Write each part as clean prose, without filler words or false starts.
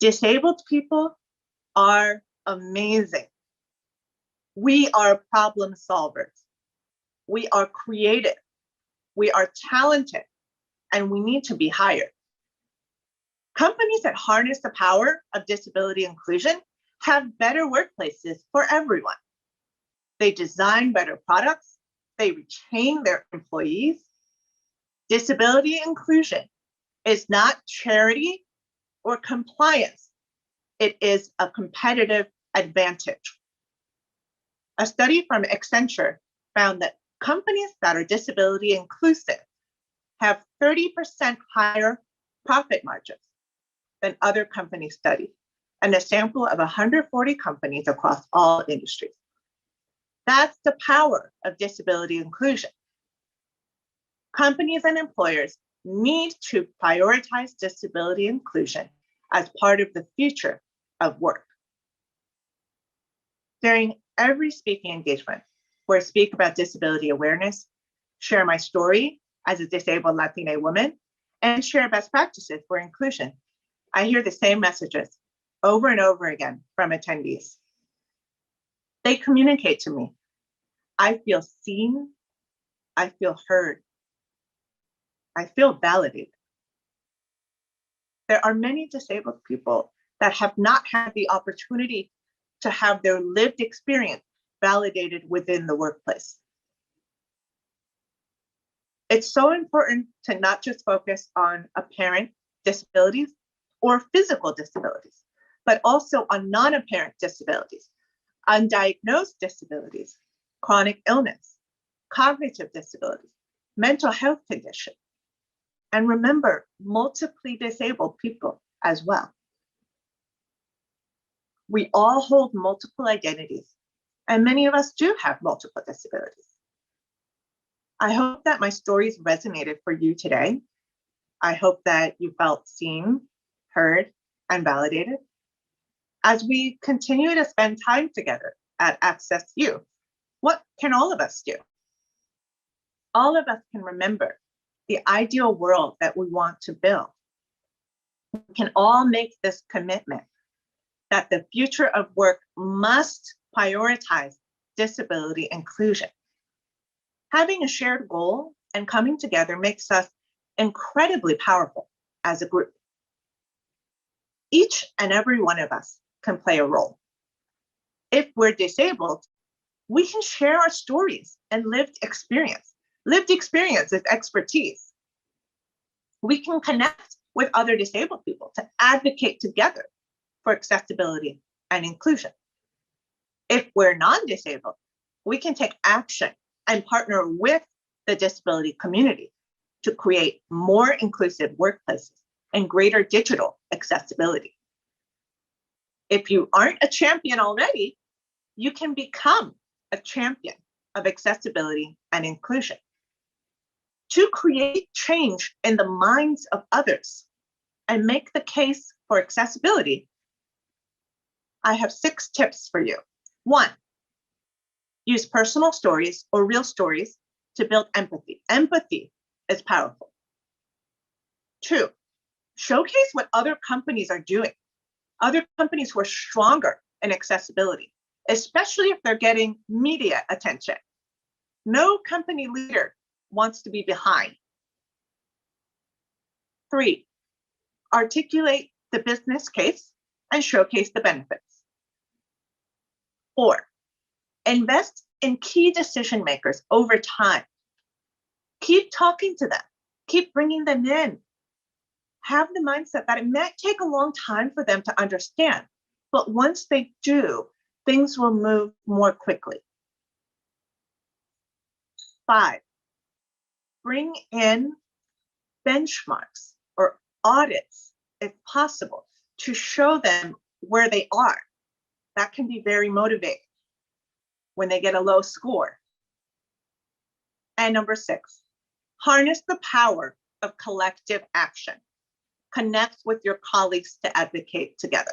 Disabled people are amazing. We are problem solvers. We are creative. We are talented, and we need to be hired. Companies that harness the power of disability inclusion have better workplaces for everyone. They design better products. They retain their employees. Disability inclusion is not charity or compliance. It is a competitive advantage. A study from Accenture found that companies that are disability inclusive have 30% higher profit margins than other company studies, and a sample of 140 companies across all industries. That's the power of disability inclusion. Companies and employers need to prioritize disability inclusion as part of the future of work. During every speaking engagement where I speak about disability awareness, share my story as a disabled Latina woman, and share best practices for inclusion, I hear the same messages over and over again from attendees. They communicate to me, I feel seen, I feel heard, I feel validated. There are many disabled people that have not had the opportunity to have their lived experience validated within the workplace. It's so important to not just focus on apparent disabilities or physical disabilities, but also on non-apparent disabilities, undiagnosed disabilities, chronic illness, cognitive disabilities, mental health conditions, and remember, multiply disabled people as well. We all hold multiple identities, and many of us do have multiple disabilities. I hope that my stories resonated for you today. I hope that you felt seen, heard, and validated. As we continue to spend time together at Access U, what can all of us do? All of us can remember the ideal world that we want to build. We can all make this commitment that the future of work must prioritize disability inclusion. Having a shared goal and coming together makes us incredibly powerful as a group. Each and every one of us can play a role. If we're disabled, we can share our stories and lived experience. Lived experience is expertise. We can connect with other disabled people to advocate together for accessibility and inclusion. If we're non-disabled, we can take action and partner with the disability community to create more inclusive workplaces and greater digital accessibility. If you aren't a champion already, you can become a champion of accessibility and inclusion. To create change in the minds of others and make the case for accessibility, I have 6 tips for you. 1, use personal stories or real stories to build empathy. Empathy is powerful. 2, showcase what other companies are doing. Other companies who are stronger in accessibility, especially if they're getting media attention. No company leader wants to be behind. 3, articulate the business case and showcase the benefits. 4, invest in key decision makers over time. Keep talking to them, keep bringing them in. Have the mindset that it might take a long time for them to understand, but once they do, things will move more quickly. 5, bring in benchmarks or audits, if possible, to show them where they are. That can be very motivating when they get a low score. And number 6, harness the power of collective action. Connect with your colleagues to advocate together.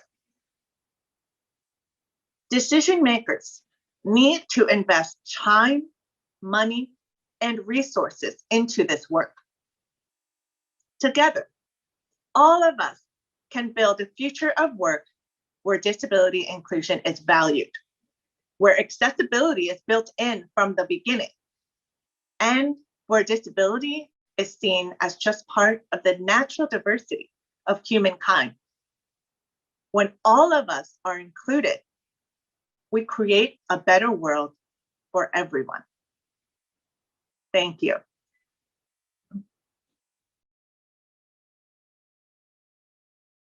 Decision makers need to invest time, money, and resources into this work. Together, all of us can build a future of work where disability inclusion is valued, where accessibility is built in from the beginning, and where disability is seen as just part of the natural diversity of humankind. When all of us are included, we create a better world for everyone. Thank you.